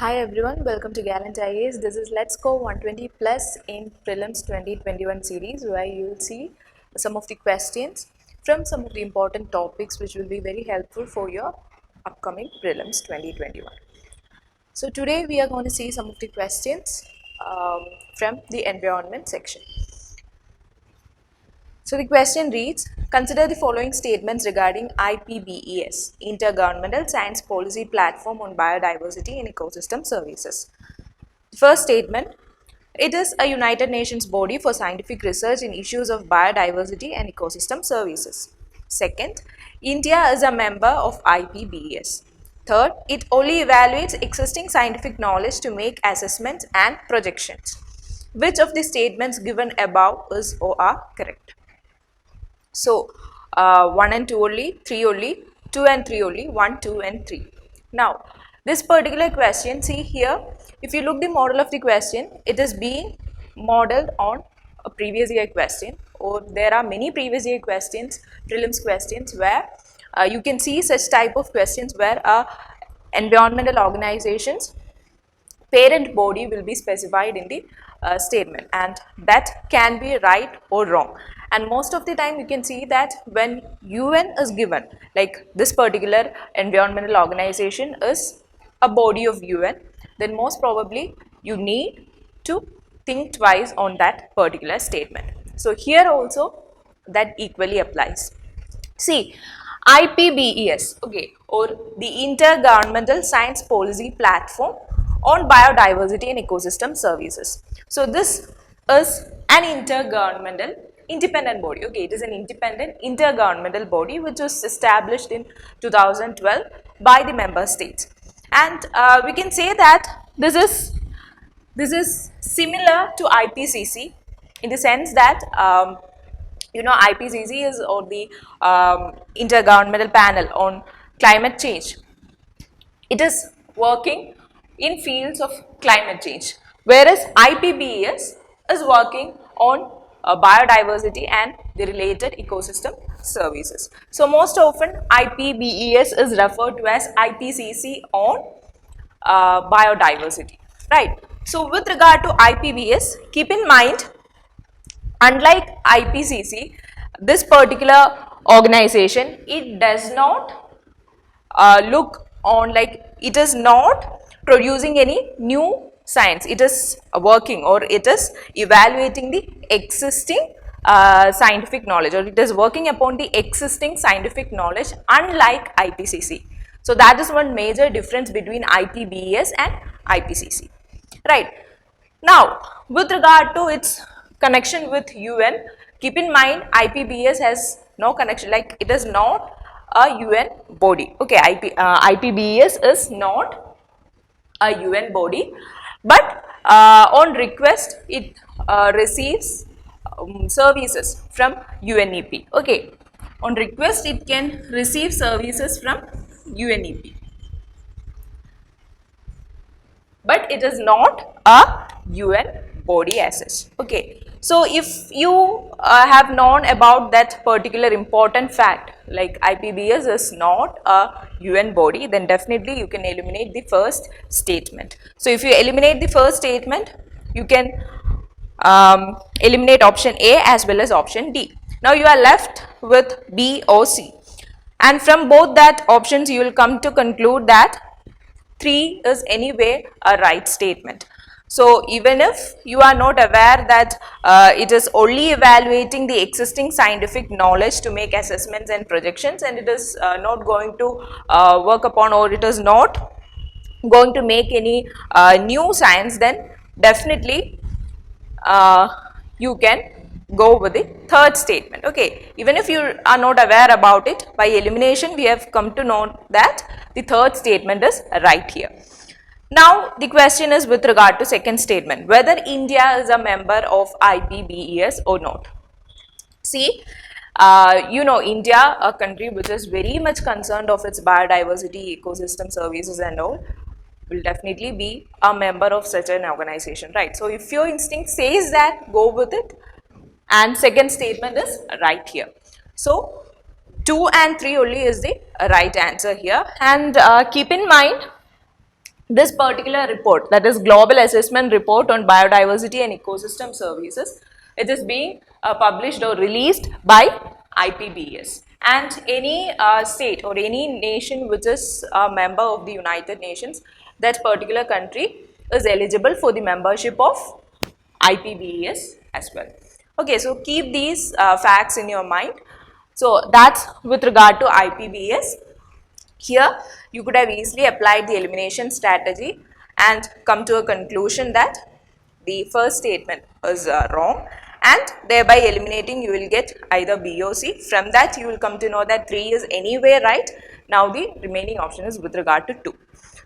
Hi everyone, welcome to Gallant IAS. This is Let's Go 120 Plus in Prelims 2021 series, where you will see some of the questions from some of the important topics which will be very helpful for your upcoming Prelims 2021. So today we are going to see some of the questions from the environment section. So the question reads, consider the following statements regarding IPBES, Intergovernmental Science Policy Platform on Biodiversity and Ecosystem Services. The first statement, it is a United Nations body for scientific research in issues of biodiversity and ecosystem services. Second, India is a member of IPBES. Third, it only evaluates existing scientific knowledge to make assessments and projections. Which of the statements given above is or are correct? So, 1 and 2 only, 3 only, 2 and 3 only, 1, 2 and 3. Now, this particular question, see here, if you look the model of the question, it is being modeled on a previous year question, or there are many previous year questions, prelims questions, where you can see such type of questions where environmental organizations parent body will be specified in the statement, and that can be right or wrong. And most of the time you can see that when UN is given, like this particular environmental organization is a body of UN, then most probably you need to think twice on that particular statement. So here also that equally applies. See, IPBES, okay, or the Intergovernmental Science Policy Platform on Biodiversity and Ecosystem Services. So this is an intergovernmental independent body. Okay, it is an independent intergovernmental body which was established in 2012 by the member states, and we can say that this is similar to IPCC in the sense that IPCC is or the Intergovernmental Panel on Climate Change. It is working in fields of climate change, whereas IPBES is working on biodiversity and the related ecosystem services. So most often IPBES is referred to as IPCC on biodiversity, right? So with regard to IPBES, keep in mind, unlike IPCC, this particular organization, it does not look on, like, it is not producing any new science. It is working, or it is evaluating the existing scientific knowledge, or it is working upon the existing scientific knowledge, unlike IPCC. So that is one major difference between IPBES and IPCC, right? Now, with regard to its connection with UN, keep in mind IPBES has no connection, like it is not a UN body. Okay, IPBES is not a UN body, but on request it receives services from UNEP. Okay, on request it can receive services from UNEP, but it is not a UN body as such. Okay, so if you have known about that particular important fact, like IPBES is not a UN body, then definitely you can eliminate the first statement. So if you eliminate the first statement, you can eliminate option A as well as option D. Now you are left with B or C, and from both that options you will come to conclude that 3 is anyway a right statement. So even if you are not aware that it is only evaluating the existing scientific knowledge to make assessments and projections, and it is not going to work upon, or it is not going to make any new science, then definitely you can go with the third statement. Okay, even if you are not aware about it, by elimination we have come to know that the third statement is right here. Now the question is with regard to second statement, whether India is a member of IPBES or not. See, India, a country which is very much concerned of its biodiversity, ecosystem services and all, will definitely be a member of such an organization, right? So if your instinct says that, go with it, and second statement is right here. So 2 and 3 only is the right answer here, and keep in mind This particular report, that is Global Assessment Report on Biodiversity and Ecosystem Services, it is being published or released by IPBES, and any state or any nation which is a member of the United Nations, that particular country is eligible for the membership of IPBES as well. Okay, so keep these facts in your mind. So that's with regard to IPBES. Here, you could have easily applied the elimination strategy and come to a conclusion that the first statement is wrong, and thereby eliminating you will get either B or C. From that you will come to know that 3 is anyway right. Now the remaining option is with regard to 2.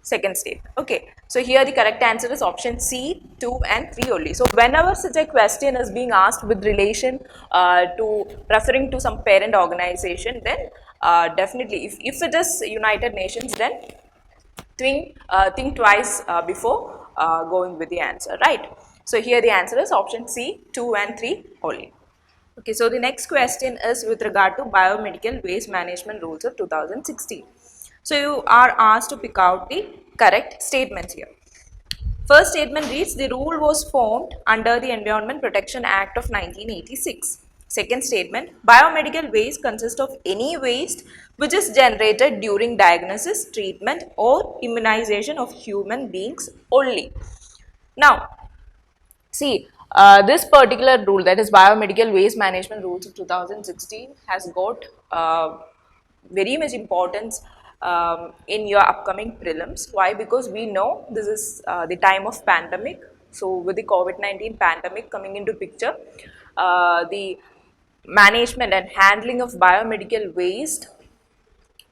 Second statement. Okay, so here the correct answer is option C, 2 and 3 only. So whenever such a question is being asked with relation to referring to some parent organization, then definitely if it is United Nations, then think twice before going with the answer, right? So here the answer is option C, 2 and 3 only. Okay, so the next question is with regard to biomedical waste management rules of 2016. So you are asked to pick out the correct statements here. First statement reads, the rule was formed under the Environment Protection Act of 1986. Second statement, biomedical waste consists of any waste which is generated during diagnosis, treatment or immunization of human beings only. Now, see, this particular rule, that is Biomedical Waste Management Rules of 2016, has got very much importance in your upcoming prelims. Why? Because we know this is the time of pandemic. So with the COVID-19 pandemic coming into picture, the management and handling of biomedical waste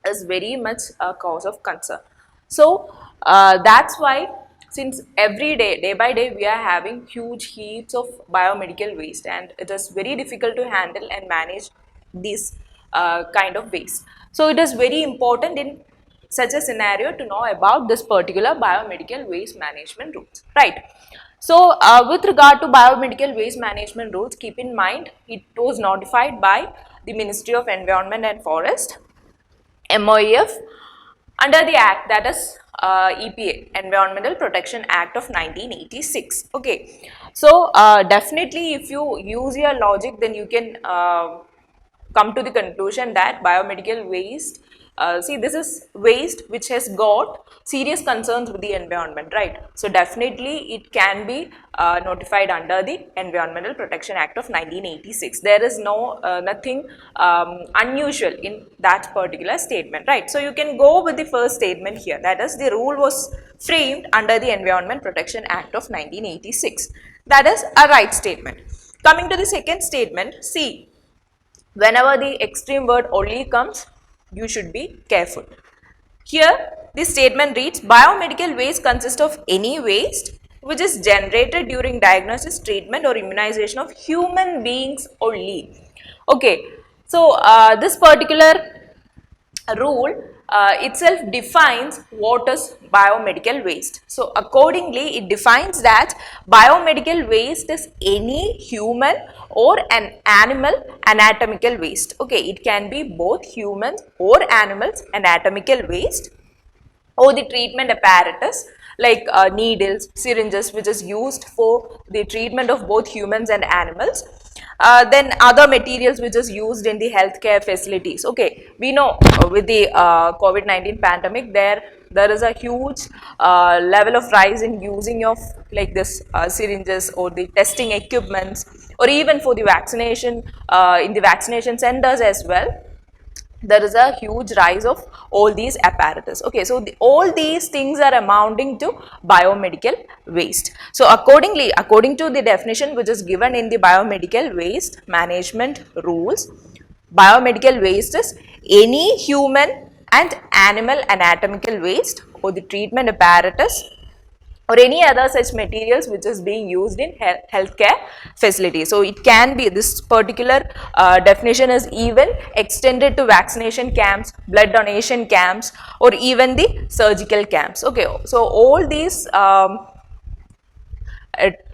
is very much a cause of concern. So that's why, since every day, day by day, we are having huge heaps of biomedical waste, and it is very difficult to handle and manage this kind of waste. So it is very important in such a scenario to know about this particular biomedical waste management rules, right? So with regard to biomedical waste management rules, keep in mind it was notified by the Ministry of Environment and Forest, MOEF, under the act, that is EPA, Environmental Protection Act of 1986. Okay, so definitely if you use your logic, then you can come to the conclusion that biomedical waste, see, this is waste which has got serious concerns with the environment, right? So definitely it can be notified under the Environmental Protection Act of 1986. There is no nothing unusual in that particular statement, right? So you can go with the first statement here, that is the rule was framed under the Environment Protection Act of 1986. That is a right statement. Coming to the second statement, see, whenever the extreme word only comes, you should be careful. Here, this statement reads, biomedical waste consists of any waste which is generated during diagnosis, treatment or immunization of human beings only. Okay, so this particular rule itself defines what is biomedical waste. So accordingly, it defines that biomedical waste is any human or an animal anatomical waste. Okay, it can be both humans or animals anatomical waste, or the treatment apparatus like needles, syringes, which is used for the treatment of both humans and animals. Then other materials which is used in the healthcare facilities. Okay, we know with the COVID-19 pandemic, there is a huge level of rise in using of like this syringes or the testing equipments, or even for the vaccination in the vaccination centers as well. There is a huge rise of all these apparatus. Okay, so all these things are amounting to biomedical waste. So accordingly, according to the definition which is given in the biomedical waste management rules, biomedical waste is any human and animal anatomical waste or the treatment apparatus or any other such materials which is being used in healthcare facilities. So it can be, this particular definition is even extended to vaccination camps, blood donation camps, or even the surgical camps. Okay, so all these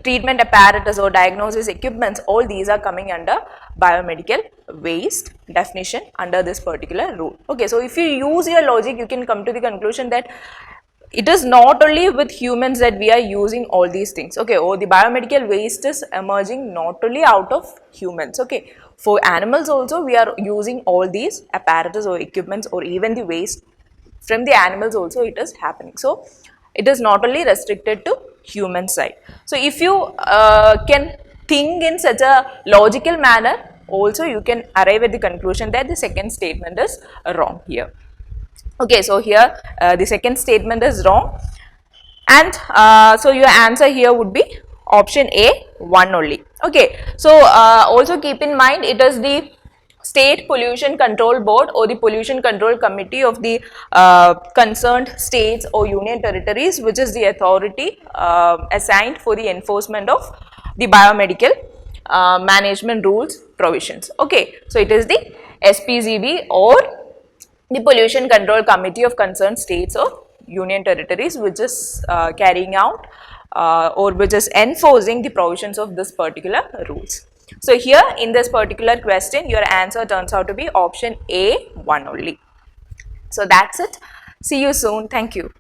treatment apparatus or diagnosis equipments, all these are coming under biomedical waste definition under this particular rule. Okay, so if you use your logic, you can come to the conclusion that it is not only with humans that we are using all these things. Okay, oh, the biomedical waste is emerging not only out of humans. Okay, for animals also we are using all these apparatus or equipments, or even the waste from the animals also it is happening. So it is not only restricted to human side. So if you can think in such a logical manner, also you can arrive at the conclusion that the second statement is wrong here. Okay, so here the second statement is wrong, and so your answer here would be option A, 1 only. Okay, so also keep in mind it is the State Pollution Control Board or the Pollution Control Committee of the concerned states or union territories which is the authority assigned for the enforcement of the biomedical management rules provisions. Okay, so it is the SPCB or the Pollution Control Committee of concerned states or union territories which is carrying out or which is enforcing the provisions of this particular rules. So here in this particular question your answer turns out to be option A, 1 only. So that's it. See you soon. Thank you.